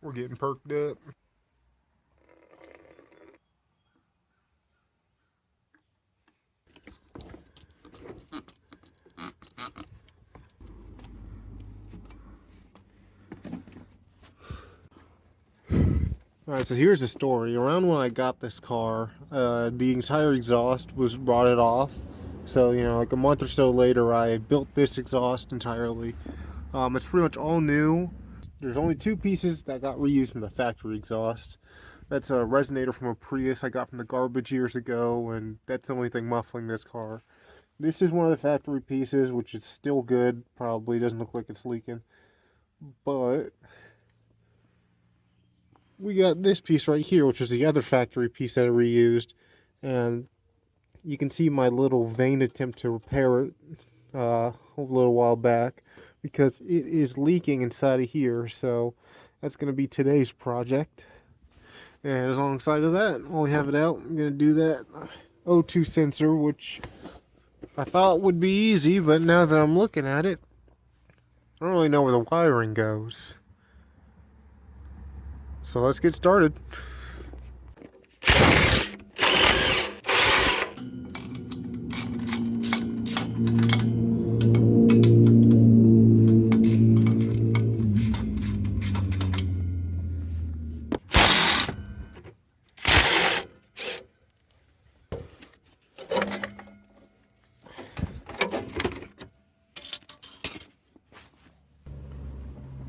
We're getting perked up. Alright, so here's the story. Around when I got this car, the entire exhaust was rotted off. So, like a month or so later, I built this exhaust entirely. It's pretty much all new. There's only two pieces that got reused from the factory exhaust. That's a resonator from a Prius I got from the garbage years ago, and that's the only thing muffling this car. This is one of the factory pieces, which is still good. Probably doesn't look like it's leaking. But we got this piece right here, which is the other factory piece that I reused. And you can see my little vain attempt to repair it a little while back, because it is leaking inside of here. So that's going to be today's project. And alongside of that, while we have it out, I'm going to do that O2 sensor, which I thought would be easy, but now that I'm looking at it, I don't really know where the wiring goes. So let's get started.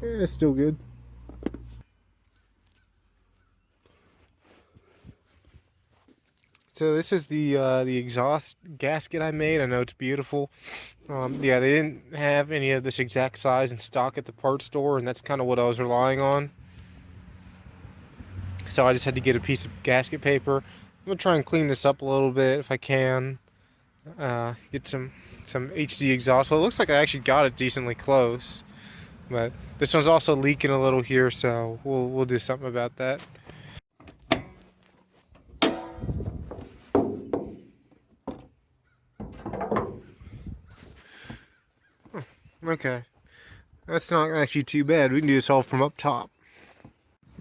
Yeah, it's still good. So this is the exhaust gasket I made. I know it's beautiful. Yeah, they didn't have any of this exact size in stock at the parts store, and that's kind of what I was relying on. So I just had to get a piece of gasket paper. I'm gonna try and clean this up a little bit if I can. Get some HD exhaust. Well, it looks like I actually got it decently close, but this one's also leaking a little here, so we'll do something about that. Okay, that's not actually too bad. We can do this all from up top.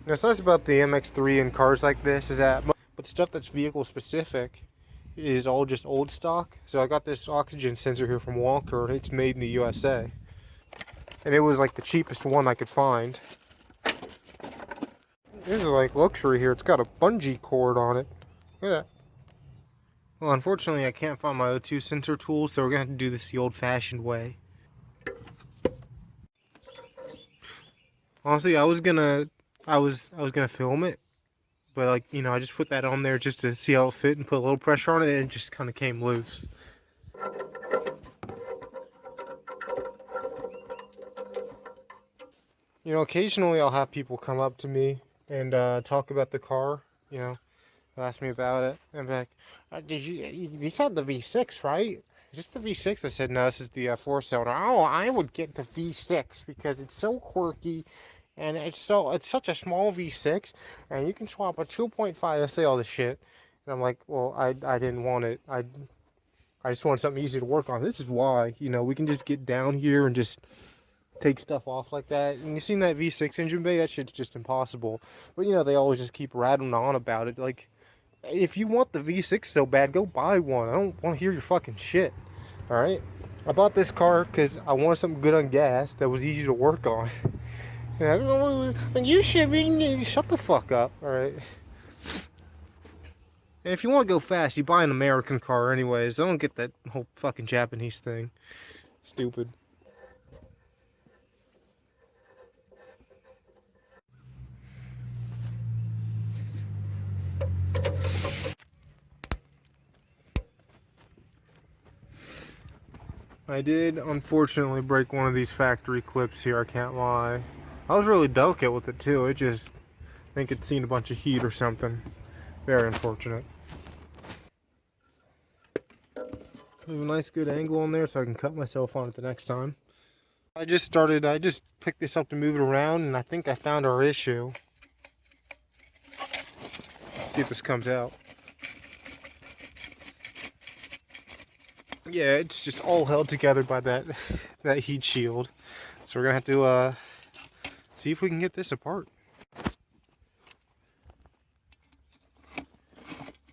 Now, what's nice about the MX-3 and cars like this is that, but the stuff that's vehicle specific is all just old stock. So I got this oxygen sensor here from Walker, and it's made in the USA. And it was like the cheapest one I could find. This is like luxury here. It's got a bungee cord on it. Look at that. Well, unfortunately, I can't find my O2 sensor tool, so we're gonna have to do this the old-fashioned way. Honestly, I was gonna film it, but I just put that on there just to see how it fit and put a little pressure on it, and it just kind of came loose. Occasionally I'll have people come up to me and talk about the car. They'll ask me about it. And I'm like, you had the V6, right? Is this the V6? I said, no, this is the 4-cylinder. Oh, I would get the V6 because it's so quirky, and it's such a small V6, and you can swap a 2.5. I say all this shit, and I'm like, well, I didn't want it. I just want something easy to work on. This is why, we can just get down here and just take stuff off like that. And you seen that V6 engine bay? That shit's just impossible. But they always just keep rattling on about it. Like, if you want the V6 so bad, go buy one. I don't want to hear your fucking shit. Alright? I bought this car because I wanted something good on gas that was easy to work on. You should shut the fuck up, alright? And if you want to go fast, you buy an American car anyways. I don't get that whole fucking Japanese thing. Stupid. I did unfortunately break one of these factory clips here, I can't lie. I was really delicate with it too. I think it'd seen a bunch of heat or something. Very unfortunate. There's a nice good angle on there so I can cut myself on it the next time. I just picked this up to move it around, and I think I found our issue. See if this comes out. Yeah, it's just all held together by that heat shield. So we're gonna have to see if we can get this apart.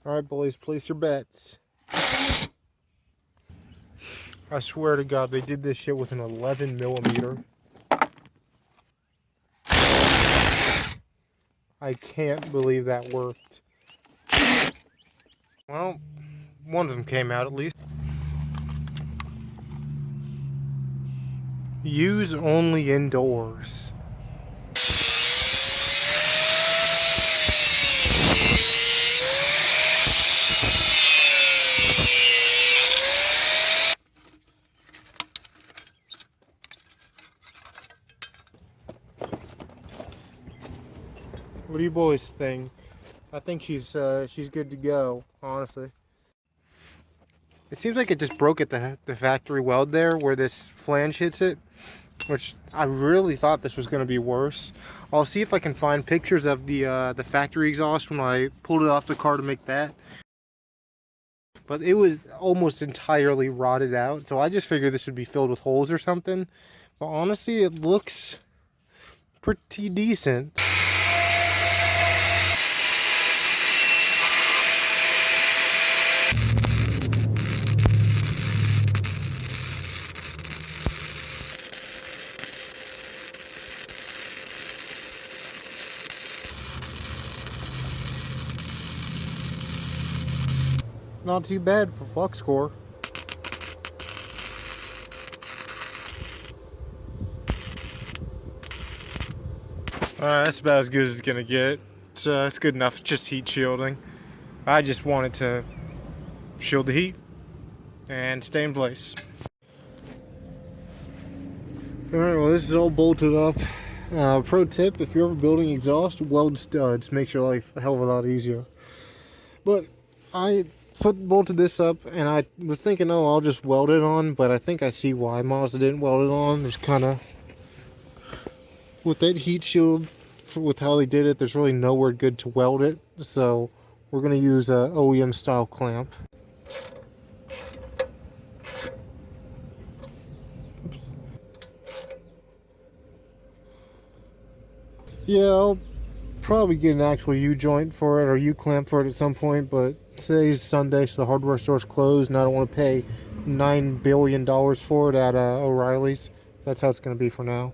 Alright, boys, place your bets. I swear to God, they did this shit with an 11 millimeter. I can't believe that worked. Well, one of them came out at least. Use only indoors. What do you boys think? I think she's good to go, honestly. It seems like it just broke at the factory weld there where this flange hits it, which I really thought this was going to be worse. I'll see if I can find pictures of the factory exhaust when I pulled it off the car to make that. But it was almost entirely rotted out, so I just figured this would be filled with holes or something. But honestly, it looks pretty decent. Not too bad for flux core. That's about as good as it's gonna get. It's good enough. It's just heat shielding. I just wanted to shield the heat and stay in place. Alright, well, this is all bolted up. Pro tip, if you're ever building exhaust, weld studs. Makes your life a hell of a lot easier. But I bolted this up and I was thinking, oh, I'll just weld it on, but I think I see why Mazda didn't weld it on. There's kind of, with that heat shield, with how they did it, there's really nowhere good to weld it. So we're going to use a OEM style clamp. Oops. Yeah, I'll probably get an actual U-joint for it or U-clamp for it at some point, but today's Sunday, so the hardware store's closed, and I don't want to pay $9 billion for it at O'Reilly's. That's how it's going to be for now.